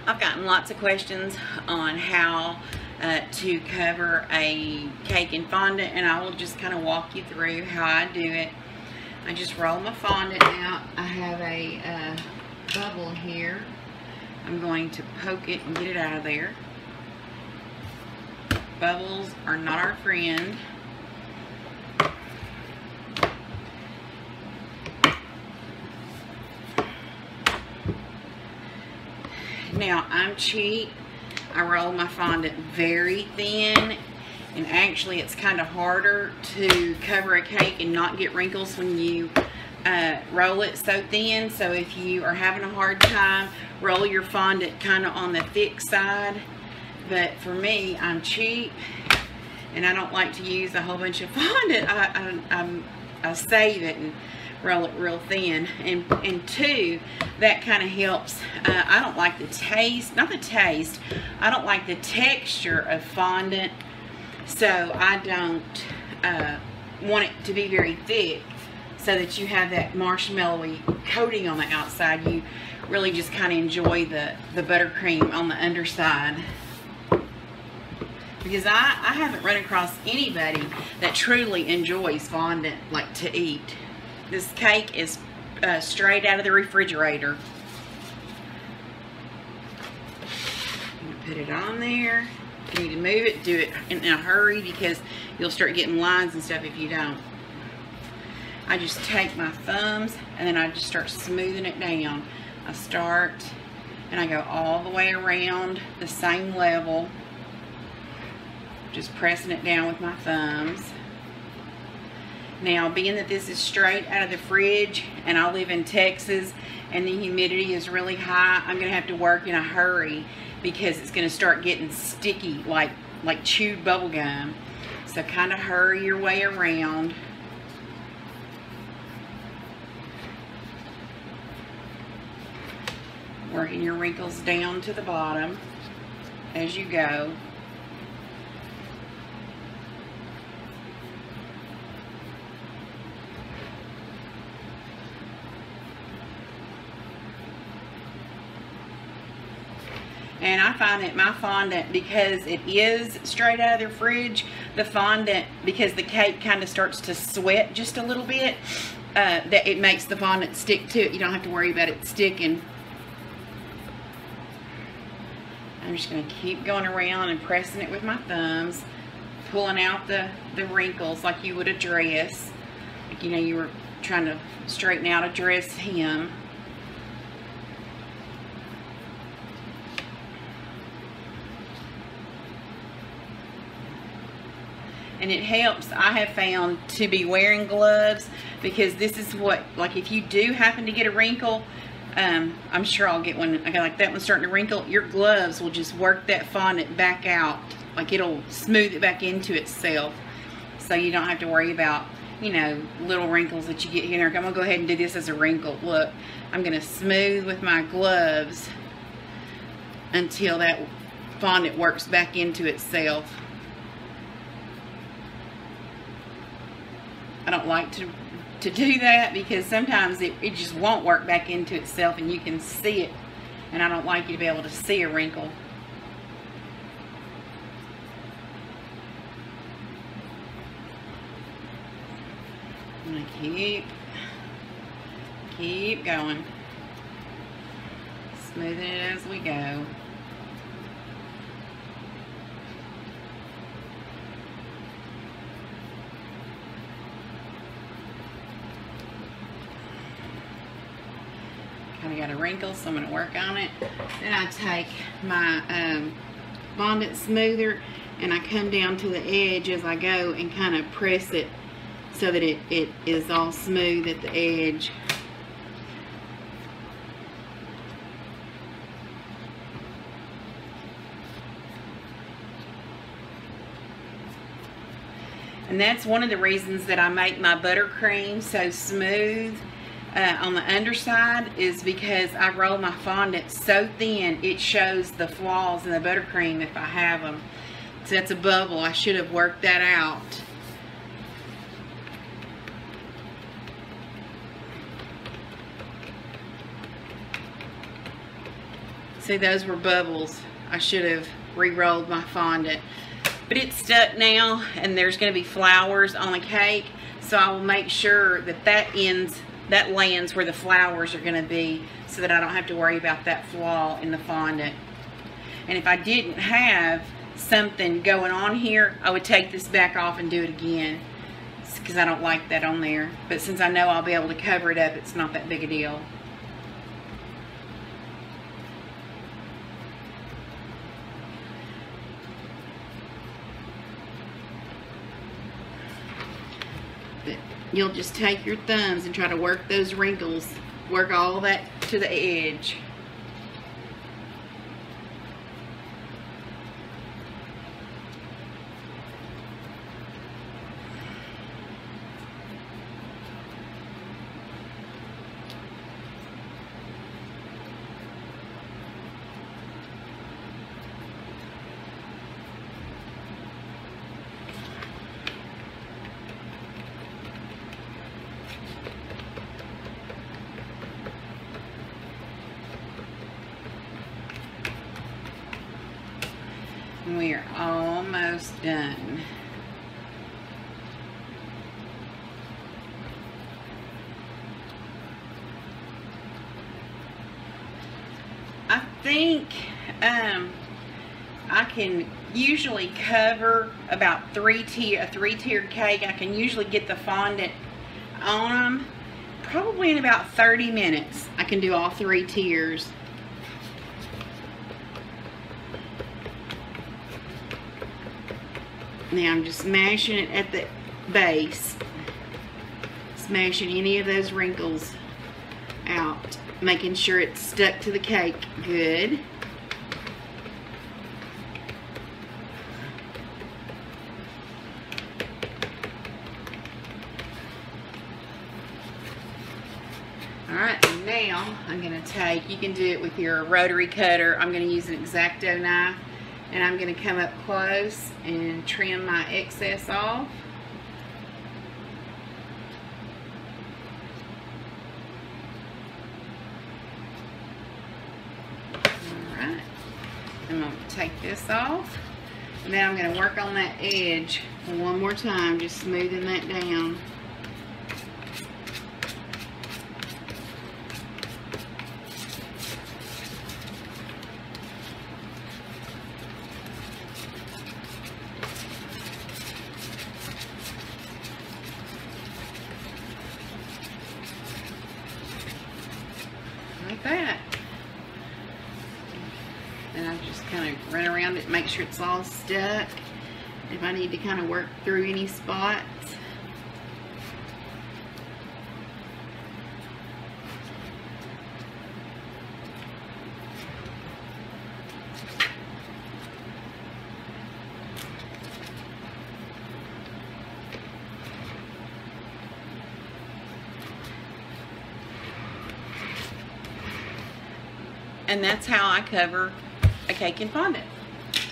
I've gotten lots of questions on how to cover a cake in fondant, and I will just kind of walk you through how I do it. I just roll my fondant out. I have a bubble here. I'm going to poke it and get it out of there. Bubbles are not our friend. Now, I'm cheap. I roll my fondant very thin, and actually it's kind of harder to cover a cake and not get wrinkles when you roll it so thin. So if you are having a hard time, roll your fondant kind of on the thick side. But for me, I'm cheap and I don't like to use a whole bunch of fondant. I save it and roll it real thin. And two, that kind of helps. I don't like the taste, not the taste, I don't like the texture of fondant, so I don't want it to be very thick so that you have that marshmallowy coating on the outside. You really just kind of enjoy the buttercream on the underside. Because I haven't run across anybody that truly enjoys fondant like to eat. This cake is straight out of the refrigerator. I'm gonna put it on there. You need to move it, do it in a hurry because you'll start getting lines and stuff if you don't. I just take my thumbs and then I just start smoothing it down. I start and I go all the way around the same level, just pressing it down with my thumbs. Now, being that this is straight out of the fridge and I live in Texas and the humidity is really high, I'm going to have to work in a hurry because it's going to start getting sticky like chewed bubble gum. So kind of hurry your way around. Working your wrinkles down to the bottom as you go. And I find that my fondant, because it is straight out of the fridge, the fondant, because the cake kind of starts to sweat just a little bit, that it makes the fondant stick to it. You don't have to worry about it sticking. I'm just going to keep going around and pressing it with my thumbs, pulling out the wrinkles like you would a dress. Like, you know, you were trying to straighten out a dress hem. And it helps, I have found, to be wearing gloves, because this is what, like, if you do happen to get a wrinkle, I'm sure I'll get one, okay, like that one's starting to wrinkle, your gloves will just work that fondant back out. Like, it'll smooth it back into itself. So you don't have to worry about, you know, little wrinkles that you get here. I'm going to go ahead and do this as a wrinkle. Look, I'm going to smooth with my gloves until that fondant works back into itself. I don't like to do that because sometimes it just won't work back into itself and you can see it, and I don't like you to be able to see a wrinkle. I'm going to keep going, smoothing it as we go. I got a wrinkle, so I'm going to work on it. Then I take my fondant smoother and I come down to the edge as I go and kind of press it so that it is all smooth at the edge. And that's one of the reasons that I make my buttercream so smooth on the underside, is because I roll my fondant so thin it shows the flaws in the buttercream if I have them. So that's a bubble. I should have worked that out. See, those were bubbles. I should have re-rolled my fondant. But it's stuck now, and there's going to be flowers on the cake, so I will make sure that that lands where the flowers are going to be, so that I don't have to worry about that flaw in the fondant. And if I didn't have something going on here, I would take this back off and do it again, because I don't like that on there. But since I know I'll be able to cover it up, it's not that big a deal. But you'll just take your thumbs and try to work those wrinkles, work all that to the edge. We are almost done. I think I can usually cover about a three-tiered cake. I can usually get the fondant on them probably in about 30 minutes. I can do all 3 tiers. Now I'm just smashing it at the base, smashing any of those wrinkles out, making sure it's stuck to the cake good. Alright, now I'm going to take, you can do it with your rotary cutter. I'm going to use an X-Acto knife, and I'm going to come up close and trim my excess off. Alright, I'm going to take this off, and then I'm going to work on that edge one more time, just smoothing that down. Like that. And I just kind of run around it, make sure it's all stuck. If I need to kind of work through any spots. And that's how I cover a cake in fondant.